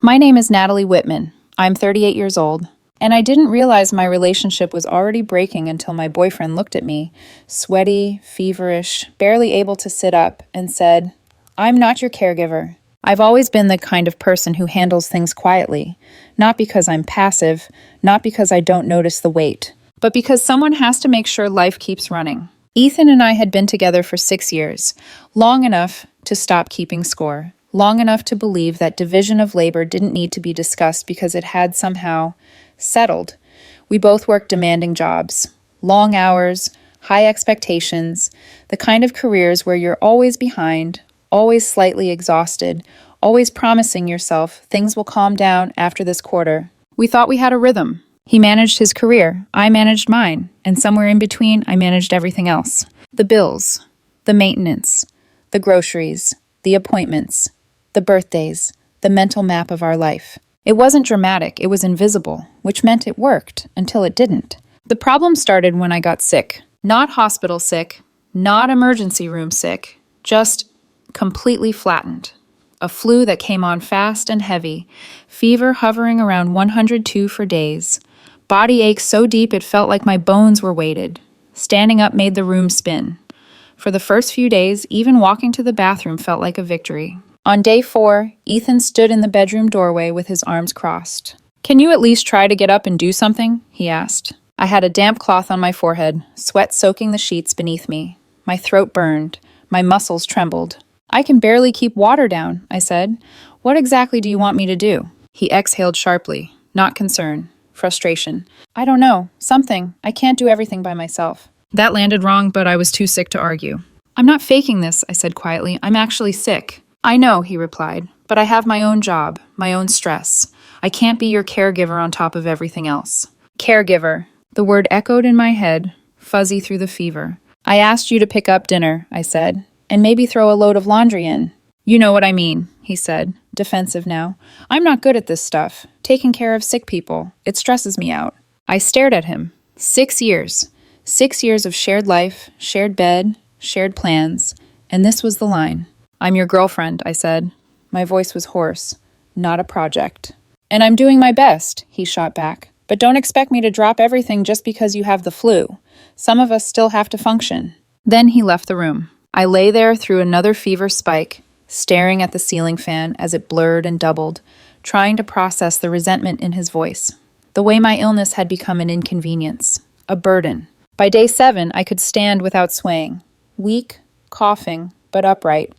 My name is Natalie Whitman. I'm 38 years old, and I didn't realize my relationship was already breaking until my boyfriend looked at me, sweaty, feverish, barely able to sit up, and said, "I'm not your caregiver." I've always been the kind of person who handles things quietly, not because I'm passive, not because I don't notice the weight, but because someone has to make sure life keeps running. Ethan and I had been together for 6 years, long enough to stop keeping score. Long enough to believe that division of labor didn't need to be discussed because it had somehow settled. We both worked demanding jobs, long hours, high expectations, the kind of careers where you're always behind, always slightly exhausted, always promising yourself things will calm down after this quarter. We thought we had a rhythm. He managed his career, I managed mine, and somewhere in between, I managed everything else. The bills, the maintenance, the groceries, the appointments, the birthdays, the mental map of our life. It wasn't dramatic, it was invisible, which meant it worked until it didn't. The problem started when I got sick. Not hospital sick, not emergency room sick, just completely flattened. A flu that came on fast and heavy, fever hovering around 102 for days, body ache so deep it felt like my bones were weighted. Standing up made the room spin. For the first few days, even walking to the bathroom felt like a victory. On day 4, Ethan stood in the bedroom doorway with his arms crossed. "Can you at least try to get up and do something?" he asked. I had a damp cloth on my forehead, sweat soaking the sheets beneath me. My throat burned. My muscles trembled. "I can barely keep water down," I said. "What exactly do you want me to do?" He exhaled sharply, not concern, frustration. "I don't know. Something. I can't do everything by myself." That landed wrong, but I was too sick to argue. "I'm not faking this," I said quietly. "I'm actually sick." "I know," he replied, "but I have my own job, my own stress. I can't be your caregiver on top of everything else." Caregiver. The word echoed in my head, fuzzy through the fever. "I asked you to pick up dinner," I said, "and maybe throw a load of laundry in." "You know what I mean," he said, defensive now. "I'm not good at this stuff, taking care of sick people. It stresses me out." I stared at him. 6 years. 6 years of shared life, shared bed, shared plans, and this was the line. "I'm your girlfriend," I said. My voice was hoarse, not a project. "And I'm doing my best," he shot back. "But don't expect me to drop everything just because you have the flu. Some of us still have to function." Then he left the room. I lay there through another fever spike, staring at the ceiling fan as it blurred and doubled, trying to process the resentment in his voice. The way my illness had become an inconvenience, a burden. By day 7, I could stand without swaying. Weak, coughing, but upright.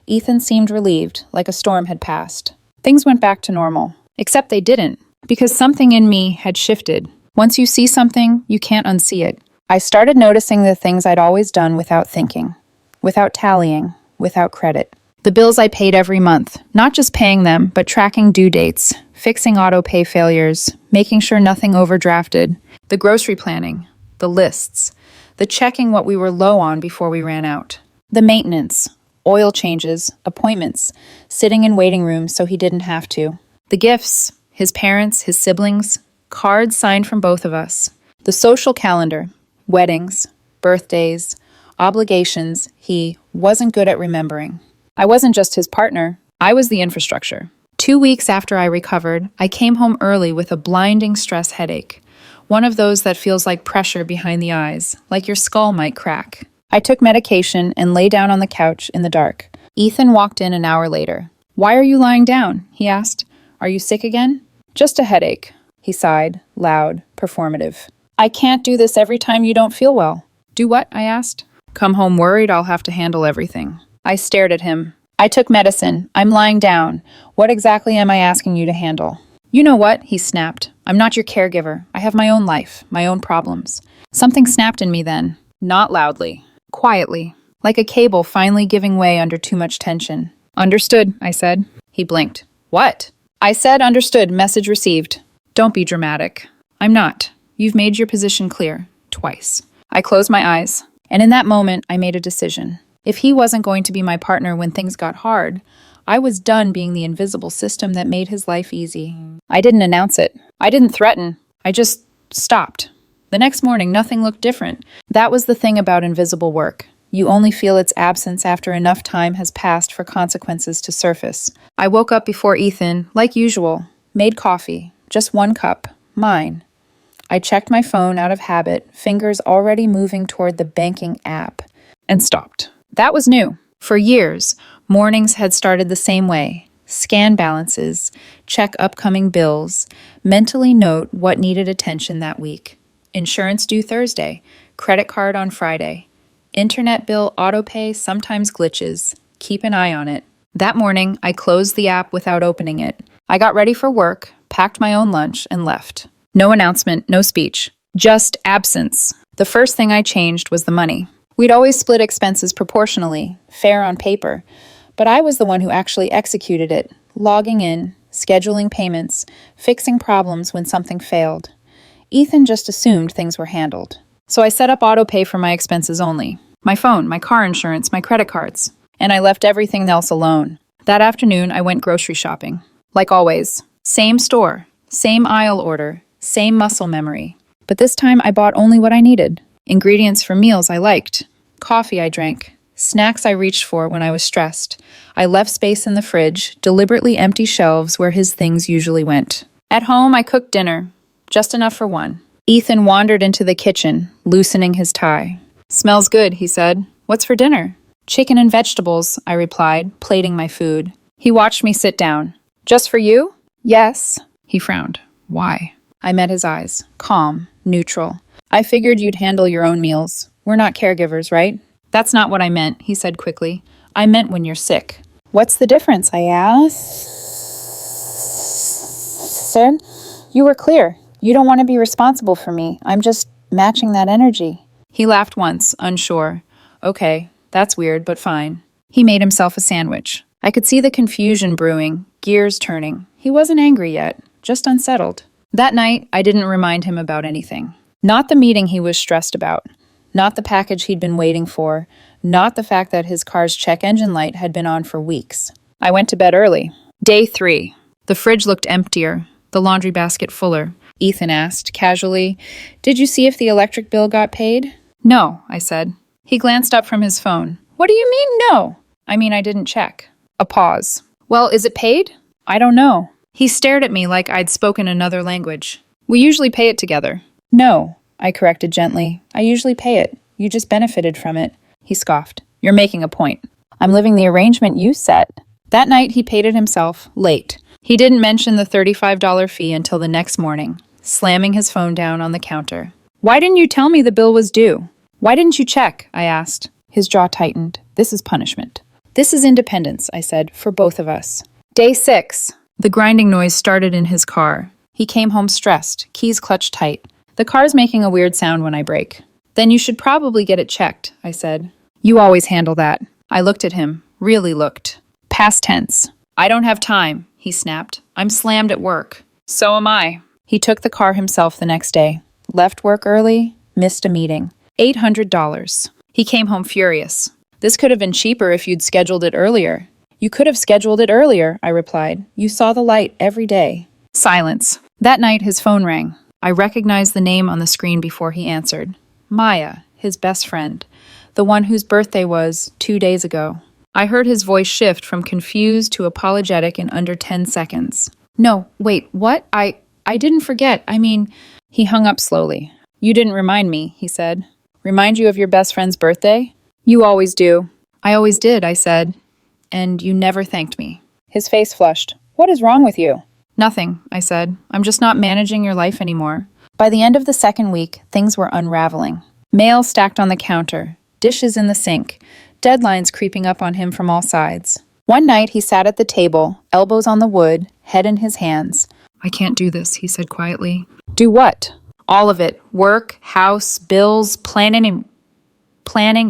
Ethan seemed relieved, like a storm had passed. Things went back to normal. Except they didn't, because something in me had shifted. Once you see something, you can't unsee it. I started noticing the things I'd always done without thinking, without tallying, without credit. The bills I paid every month, not just paying them, but tracking due dates, fixing auto-pay failures, making sure nothing overdrafted, the grocery planning, the lists, the checking what we were low on before we ran out, the maintenance, oil changes, appointments, sitting in waiting rooms so he didn't have to, the gifts, his parents, his siblings, cards signed from both of us, the social calendar, weddings, birthdays, obligations he wasn't good at remembering. I wasn't just his partner, I was the infrastructure. 2 weeks after I recovered, I came home early with a blinding stress headache, one of those that feels like pressure behind the eyes, like your skull might crack. I took medication and lay down on the couch in the dark. Ethan walked in an hour later. "Why are you lying down?" he asked. "Are you sick again?" "Just a headache," he sighed, loud, performative. "I can't do this every time you don't feel well." "Do what?" I asked. "Come home worried I'll have to handle everything." I stared at him. "I took medicine. I'm lying down. What exactly am I asking you to handle?" "You know what?" he snapped. "I'm not your caregiver. I have my own life, my own problems." Something snapped in me then. Not loudly. Quietly. Like a cable finally giving way under too much tension. "Understood," I said. He blinked. "What?" I said, "Understood. Message received." "Don't be dramatic." "I'm not. You've made your position clear. Twice." I closed my eyes. And in that moment, I made a decision. If he wasn't going to be my partner when things got hard, I was done being the invisible system that made his life easy. I didn't announce it. I didn't threaten. I just stopped. The next morning, nothing looked different. That was the thing about invisible work. You only feel its absence after enough time has passed for consequences to surface. I woke up before Ethan, like usual, made coffee, just 1 cup, mine. I checked my phone out of habit, fingers already moving toward the banking app, and stopped. That was new. For years, mornings had started the same way. Scan balances, check upcoming bills, mentally note what needed attention that week. Insurance due Thursday, credit card on Friday. Internet bill autopay sometimes glitches. Keep an eye on it. That morning, I closed the app without opening it. I got ready for work, packed my own lunch, and left. No announcement, no speech. Just absence. The first thing I changed was the money. We'd always split expenses proportionally, fair on paper, but I was the one who actually executed it, logging in, scheduling payments, fixing problems when something failed. Ethan just assumed things were handled. So I set up autopay for my expenses only. My phone, my car insurance, my credit cards. And I left everything else alone. That afternoon, I went grocery shopping. Like always. Same store, same aisle order, same muscle memory. But this time I bought only what I needed. Ingredients for meals I liked. Coffee I drank. Snacks I reached for when I was stressed. I left space in the fridge, deliberately empty shelves where his things usually went. At home, I cooked dinner. Just enough for one. Ethan wandered into the kitchen, loosening his tie. "Smells good," he said. "What's for dinner?" "Chicken and vegetables," I replied, plating my food. He watched me sit down. "Just for you?" "Yes." He frowned. "Why?" I met his eyes. Calm, neutral. "I figured you'd handle your own meals. We're not caregivers, right?" "That's not what I meant," he said quickly. "I meant when you're sick." "What's the difference?" I asked. "Sir, you were clear. You don't want to be responsible for me. I'm just matching that energy." He laughed once, unsure. "Okay, that's weird, but fine." He made himself a sandwich. I could see the confusion brewing, gears turning. He wasn't angry yet, just unsettled. That night, I didn't remind him about anything. Not the meeting he was stressed about. Not the package he'd been waiting for. Not the fact that his car's check engine light had been on for weeks. I went to bed early. Day 3. The fridge looked emptier, the laundry basket fuller. Ethan asked, casually, "Did you see if the electric bill got paid?" "No," I said. He glanced up from his phone. "What do you mean, no?" "I mean, I didn't check." A pause. "Well, is it paid?" "I don't know." He stared at me like I'd spoken another language. "We usually pay it together." "No," I corrected gently. "I usually pay it. You just benefited from it." He scoffed. "You're making a point." "I'm living the arrangement you set." That night, he paid it himself, late. He didn't mention the $35 fee until the next morning, slamming his phone down on the counter. "Why didn't you tell me the bill was due?" "Why didn't you check?" I asked. His jaw tightened. "This is punishment." "This is independence," I said, "for both of us." Day 6. The grinding noise started in his car. He came home stressed, keys clutched tight. "The car's making a weird sound when I brake." "Then you should probably get it checked," I said. "You always handle that." I looked at him, really looked. Past tense. "I don't have time," he snapped. "I'm slammed at work." "So am I." He took the car himself the next day. Left work early, missed a meeting. $800. He came home furious. "This could have been cheaper if you'd scheduled it earlier." "You could have scheduled it earlier," I replied. "You saw the light every day." Silence. That night his phone rang. I recognized the name on the screen before he answered. Maya, his best friend. The one whose birthday was 2 days ago. I heard his voice shift from confused to apologetic in under 10 seconds. "No, wait, what? I didn't forget. I mean..." He hung up slowly. "You didn't remind me," he said. "Remind you of your best friend's birthday?" "You always do." "I always did," I said. "And you never thanked me." His face flushed. "What is wrong with you?" "Nothing," I said. "I'm just not managing your life anymore." By the end of the second week, things were unraveling. Mail stacked on the counter, dishes in the sink, deadlines creeping up on him from all sides. One night he sat at the table, elbows on the wood, head in his hands. "I can't do this," he said quietly. "Do what?" "All of it. Work, house, bills, planning,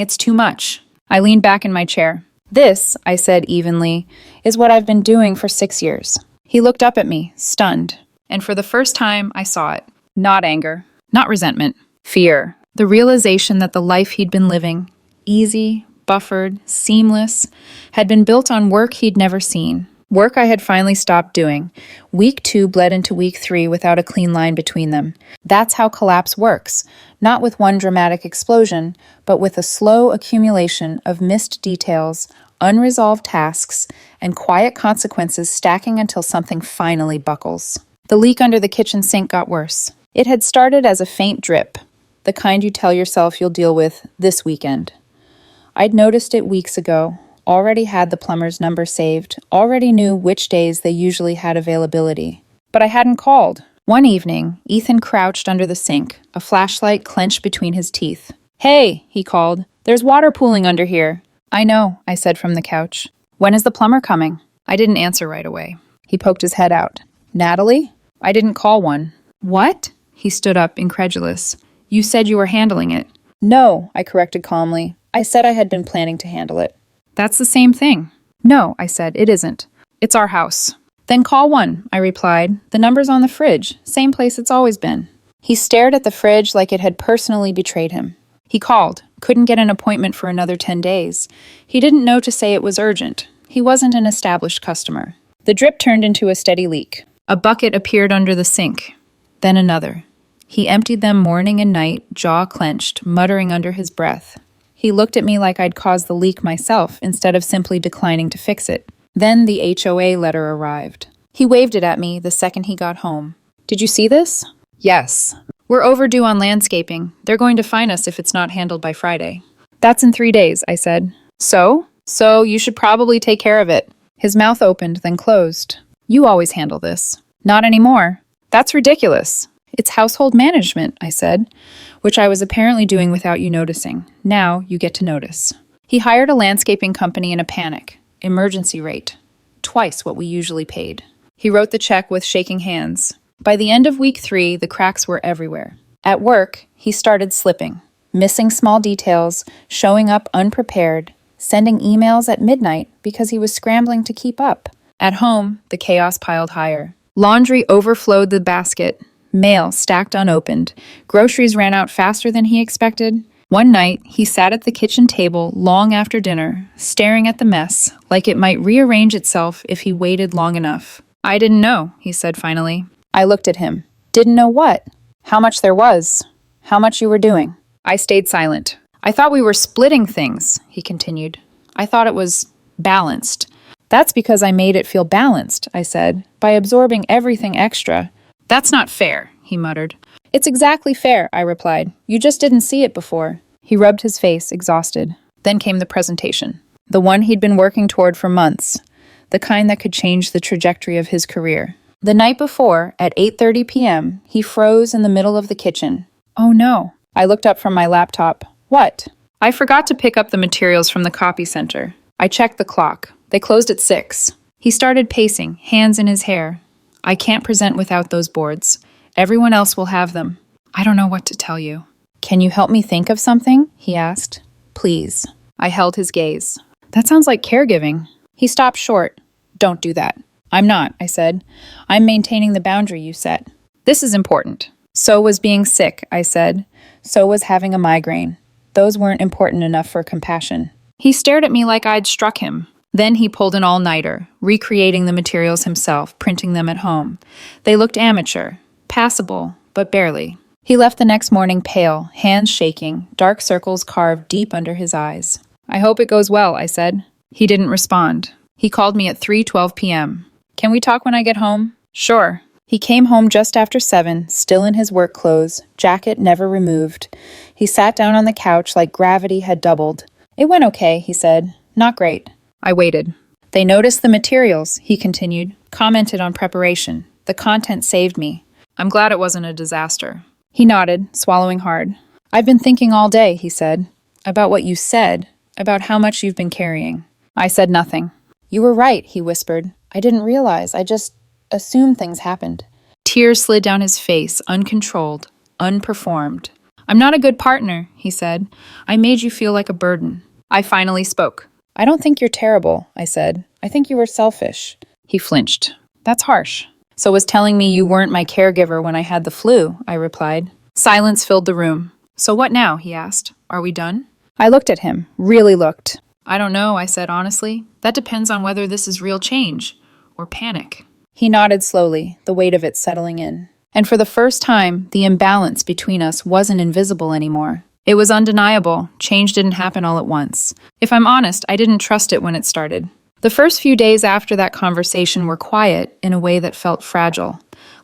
it's too much." I leaned back in my chair. "This," I said evenly, "is what I've been doing for 6 years." He looked up at me, stunned. And for the first time, I saw it. Not anger, not resentment, fear. The realization that the life he'd been living, easy, buffered, seamless, had been built on work he'd never seen. Work I had finally stopped doing. Week 2 bled into week 3 without a clean line between them. That's how collapse works, not with one dramatic explosion, but with a slow accumulation of missed details, unresolved tasks, and quiet consequences stacking until something finally buckles. The leak under the kitchen sink got worse. It had started as a faint drip, the kind you tell yourself you'll deal with this weekend. I'd noticed it weeks ago, already had the plumber's number saved, already knew which days they usually had availability. But I hadn't called. One evening, Ethan crouched under the sink, a flashlight clenched between his teeth. "Hey," he called, "there's water pooling under here." "I know," I said from the couch. "When is the plumber coming?" I didn't answer right away. He poked his head out. "Natalie?" "I didn't call one." "What?" He stood up, incredulous. "You said you were handling it." "No," I corrected calmly. "I said I had been planning to handle it." "That's the same thing." "No," I said, "it isn't. It's our house." "Then call one," I replied. "The number's on the fridge, same place it's always been." He stared at the fridge like it had personally betrayed him. He called, couldn't get an appointment for another 10 days. He didn't know to say it was urgent. He wasn't an established customer. The drip turned into a steady leak. A bucket appeared under the sink. Then another. He emptied them morning and night, jaw clenched, muttering under his breath. He looked at me like I'd caused the leak myself, instead of simply declining to fix it. Then the HOA letter arrived. He waved it at me the second he got home. "Did you see this?" "Yes." "We're overdue on landscaping. They're going to fine us if it's not handled by Friday." "That's in 3 days," I said. So you should probably take care of it." His mouth opened, then closed. "You always handle this." "Not anymore." "That's ridiculous." "It's household management," I said, which I was apparently doing without you noticing. Now you get to notice. He hired a landscaping company in a panic. Emergency rate. Twice what we usually paid. He wrote the check with shaking hands. By the end of week 3, the cracks were everywhere. At work, he started slipping, missing small details, showing up unprepared, sending emails at midnight because he was scrambling to keep up. At home, the chaos piled higher. Laundry overflowed the basket. Mail stacked unopened. Groceries ran out faster than he expected. One night, he sat at the kitchen table long after dinner, staring at the mess, like it might rearrange itself if he waited long enough. "I didn't know," he said finally. I looked at him. "Didn't know what?" "How much there was. How much you were doing." I stayed silent. "I thought we were splitting things," he continued. "I thought it was balanced." "That's because I made it feel balanced," I said, "by absorbing everything extra." "That's not fair," he muttered. "It's exactly fair," I replied. "You just didn't see it before." He rubbed his face, exhausted. Then came the presentation. The one he'd been working toward for months. The kind that could change the trajectory of his career. The night before, at 8:30 p.m., he froze in the middle of the kitchen. "Oh no." I looked up from my laptop. "What?" "I forgot to pick up the materials from the copy center." I checked the clock. They closed at 6. He started pacing, hands in his hair. "I can't present without those boards. Everyone else will have them." "I don't know what to tell you." "Can you help me think of something?" he asked. "Please." I held his gaze. "That sounds like caregiving." He stopped short. "Don't do that." "I'm not," I said. "I'm maintaining the boundary you set." "This is important." "So was being sick," I said. "So was having a migraine. Those weren't important enough for compassion." He stared at me like I'd struck him. Then he pulled an all-nighter, recreating the materials himself, printing them at home. They looked amateur, passable, but barely. He left the next morning pale, hands shaking, dark circles carved deep under his eyes. "I hope it goes well," I said. He didn't respond. He called me at 3:12 p.m. "Can we talk when I get home?" "Sure." He came home just after 7, still in his work clothes, jacket never removed. He sat down on the couch like gravity had doubled. "It went okay," he said. "Not great." I waited. "They noticed the materials," he continued, commented on preparation. "The content saved me. I'm glad it wasn't a disaster." He nodded, swallowing hard. "I've been thinking all day," he said, "about what you said, about how much you've been carrying." I said nothing. "You were right," he whispered. "I didn't realize. I just assumed things happened." Tears slid down his face, uncontrolled, unperformed. "I'm not a good partner," he said. "I made you feel like a burden." I finally spoke. "I don't think you're terrible," I said. "I think you were selfish." He flinched. "That's harsh." "So was telling me you weren't my caregiver when I had the flu," I replied. Silence filled the room. "So what now?" he asked. "Are we done?" I looked at him, really looked. "I don't know," I said honestly. "That depends on whether this is real change, or panic? He nodded slowly, the weight of it settling in. And for the first time, the imbalance between us wasn't invisible anymore. It was undeniable. Change didn't happen all at once. If I'm honest, I didn't trust it when it started. The first few days after that conversation were quiet in a way that felt fragile.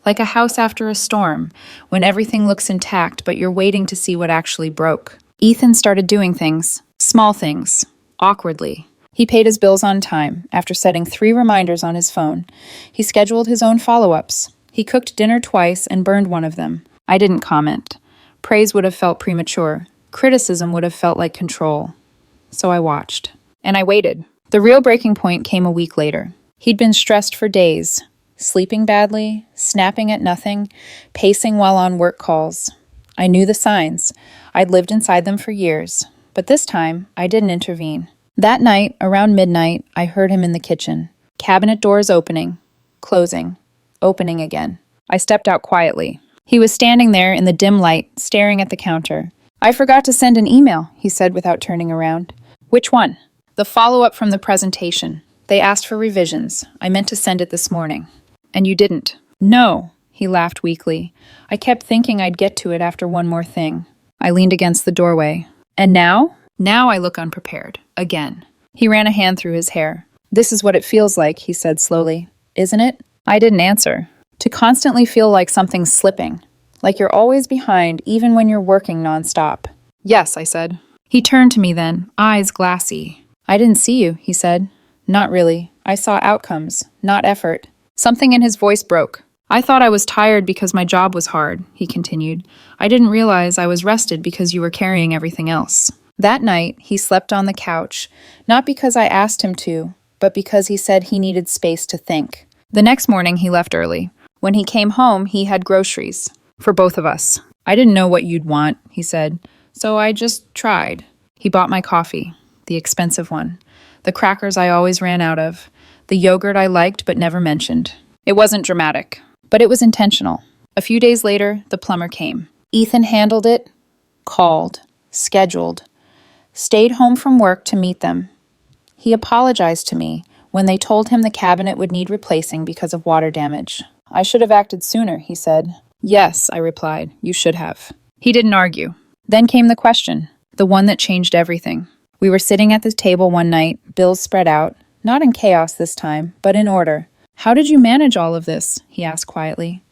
Like a house after a storm, when everything looks intact but you're waiting to see what actually broke. Ethan started doing things, small things, awkwardly. He paid his bills on time, after setting 3 reminders on his phone. He scheduled his own follow-ups. He cooked dinner twice and burned one of them. I didn't comment. Praise would have felt premature. Criticism would have felt like control. So I watched. And I waited. The real breaking point came a week later. He'd been stressed for days, sleeping badly, snapping at nothing, pacing while on work calls. I knew the signs. I'd lived inside them for years. But this time, I didn't intervene. That night, around midnight, I heard him in the kitchen. Cabinet doors opening, closing, opening again. I stepped out quietly. He was standing there in the dim light, staring at the counter. "I forgot to send an email," he said without turning around. "Which one?" "The follow-up from the presentation. They asked for revisions. I meant to send it this morning." "And you didn't?" "No," he laughed weakly. "I kept thinking I'd get to it after one more thing." I leaned against the doorway. "And now?" "Now I look unprepared. Again." He ran a hand through his hair. "This is what it feels like," he said slowly. "Isn't it?" I didn't answer. To constantly feel like something's slipping. Like you're always behind, even when you're working nonstop. "Yes," I said. He turned to me then, eyes glassy. "I didn't see you," he said. "Not really. I saw outcomes, not effort." Something in his voice broke. "I thought I was tired because my job was hard," he continued. "I didn't realize I was rested because you were carrying everything else." That night, he slept on the couch, not because I asked him to, but because he said he needed space to think. The next morning, he left early. When he came home, he had groceries. For both of us. "I didn't know what you'd want," he said, "so I just tried." He bought my coffee, the expensive one, the crackers I always ran out of, the yogurt I liked but never mentioned. It wasn't dramatic, but it was intentional. A few days later, the plumber came. Ethan handled it, called, scheduled, stayed home from work to meet them. He apologized to me when they told him the cabinet would need replacing because of water damage. "I should have acted sooner," he said. "Yes," I replied, "you should have." He didn't argue. Then came the question, the one that changed everything. We were sitting at the table one night, bills spread out, not in chaos this time, but in order. "How did you manage all of this?" he asked quietly.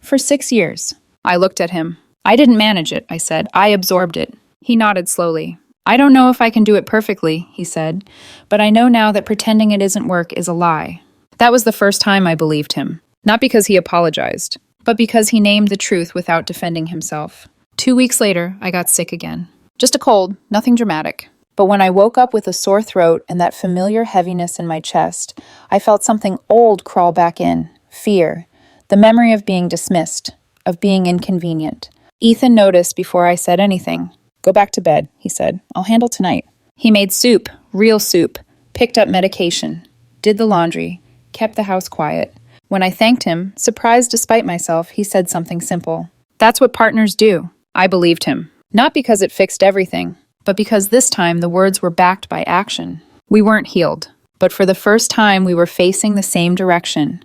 "For 6 years." I looked at him. "I didn't manage it," I said. "I absorbed it." He nodded slowly. "I don't know if I can do it perfectly," he said, "but I know now that pretending it isn't work is a lie." That was the first time I believed him. Not because he apologized, but because he named the truth without defending himself. 2 weeks later, I got sick again. Just a cold, nothing dramatic. But when I woke up with a sore throat and that familiar heaviness in my chest, I felt something old crawl back in, fear, the memory of being dismissed, of being inconvenient. Ethan noticed before I said anything. "Go back to bed," he said. "I'll handle tonight." He made soup, real soup, picked up medication, did the laundry, kept the house quiet. When I thanked him, surprised despite myself, he said something simple. "That's what partners do." I believed him. Not because it fixed everything, but because this time the words were backed by action. We weren't healed, but for the first time we were facing the same direction.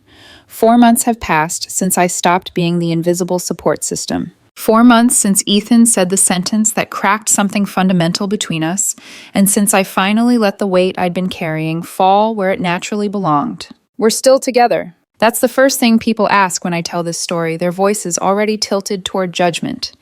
4 months have passed since I stopped being the invisible support system. 4 months since Ethan said the sentence that cracked something fundamental between us, and since I finally let the weight I'd been carrying fall where it naturally belonged. We're still together. That's the first thing people ask when I tell this story, their voices already tilted toward judgment,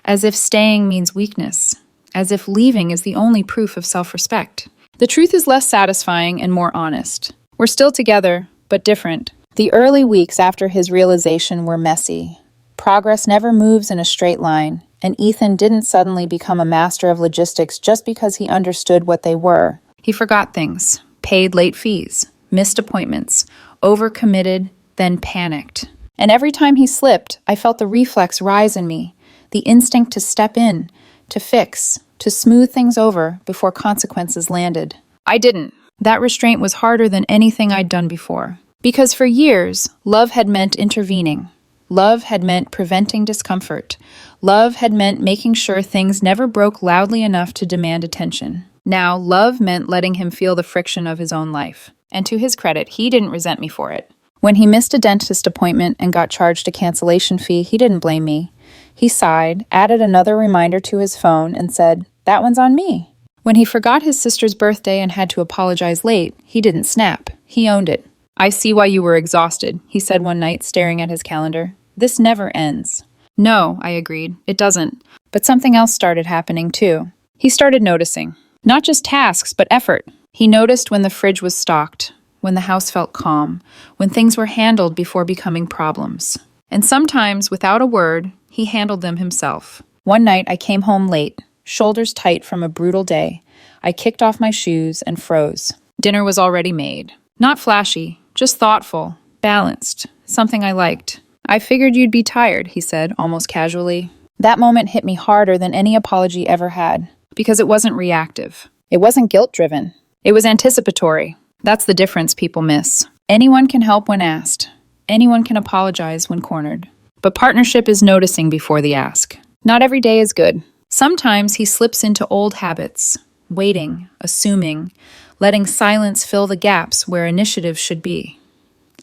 as if staying means weakness, as if leaving is the only proof of self-respect. The truth is less satisfying and more honest. We're still together, but different. The early weeks after his realization were messy. Progress never moves in a straight line, and Ethan didn't suddenly become a master of logistics just because he understood what they were. He forgot things, paid late fees, missed appointments, overcommitted, then panicked. And every time he slipped, I felt the reflex rise in me, the instinct to step in, to fix, to smooth things over before consequences landed. I didn't. That restraint was harder than anything I'd done before. Because for years, love had meant intervening. Love had meant preventing discomfort. Love had meant making sure things never broke loudly enough to demand attention. Now, love meant letting him feel the friction of his own life. And to his credit, he didn't resent me for it. When he missed a dentist appointment and got charged a cancellation fee, he didn't blame me. He sighed, added another reminder to his phone, and said, "That one's on me." When he forgot his sister's birthday and had to apologize late, he didn't snap. He owned it. "I see why you were exhausted," he said one night, staring at his calendar. "This never ends." "No," I agreed, "it doesn't." But something else started happening, too. He started noticing. Not just tasks, but effort. He noticed when the fridge was stocked, when the house felt calm, when things were handled before becoming problems. And sometimes, without a word, he handled them himself. One night, I came home late, shoulders tight from a brutal day. I kicked off my shoes and froze. Dinner was already made. Not flashy, just thoughtful, balanced, something I liked. "I figured you'd be tired," he said, almost casually. That moment hit me harder than any apology ever had, because it wasn't reactive. It wasn't guilt-driven. It was anticipatory. That's the difference people miss. Anyone can help when asked. Anyone can apologize when cornered. But partnership is noticing before the ask. Not every day is good. Sometimes he slips into old habits, waiting, assuming, letting silence fill the gaps where initiative should be.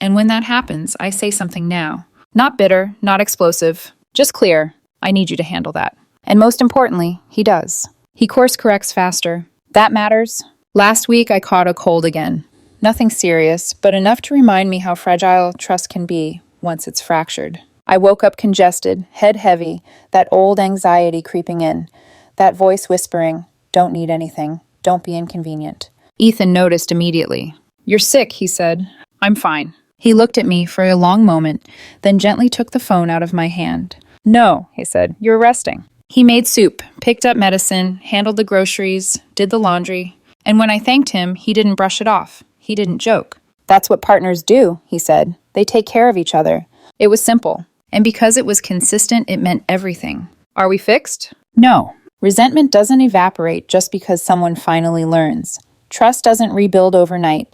And when that happens, I say something now. Not bitter, not explosive, just clear. "I need you to handle that." And most importantly, he does. He course corrects faster. That matters. Last week, I caught a cold again. Nothing serious, but enough to remind me how fragile trust can be once it's fractured. I woke up congested, head heavy, that old anxiety creeping in, that voice whispering, "Don't need anything, don't be inconvenient." Ethan noticed immediately. "You're sick," he said. "I'm fine." He looked at me for a long moment, then gently took the phone out of my hand. "No," he said, "you're resting." He made soup, picked up medicine, handled the groceries, did the laundry. And when I thanked him, he didn't brush it off. He didn't joke. "That's what partners do," he said. "They take care of each other." It was simple. And because it was consistent, it meant everything. Are we fixed? No. Resentment doesn't evaporate just because someone finally learns. Trust doesn't rebuild overnight.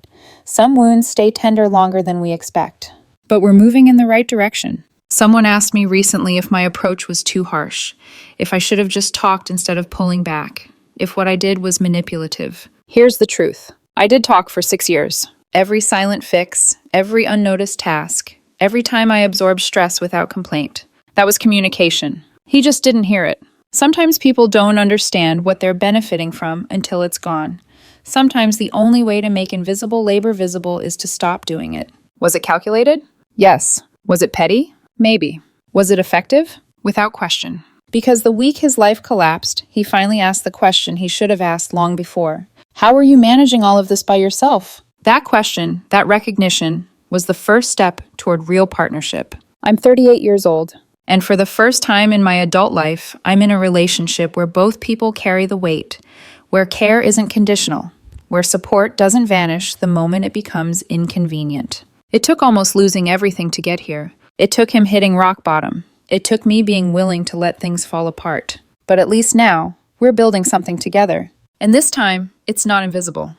Some wounds stay tender longer than we expect. But we're moving in the right direction. Someone asked me recently if my approach was too harsh, if I should have just talked instead of pulling back, if what I did was manipulative. Here's the truth. I did talk for 6 years. Every silent fix, every unnoticed task, every time I absorbed stress without complaint. That was communication. He just didn't hear it. Sometimes people don't understand what they're benefiting from until it's gone. Sometimes the only way to make invisible labor visible is to stop doing it. Was it calculated? Yes. Was it petty? Maybe. Was it effective? Without question. Because the week his life collapsed, he finally asked the question he should have asked long before. How are you managing all of this by yourself? That question, that recognition, was the first step toward real partnership. I'm 38 years old, and for the first time in my adult life, I'm in a relationship where both people carry the weight, where care isn't conditional, where support doesn't vanish the moment it becomes inconvenient. It took almost losing everything to get here. It took him hitting rock bottom. It took me being willing to let things fall apart. But at least now, we're building something together. And this time, it's not invisible.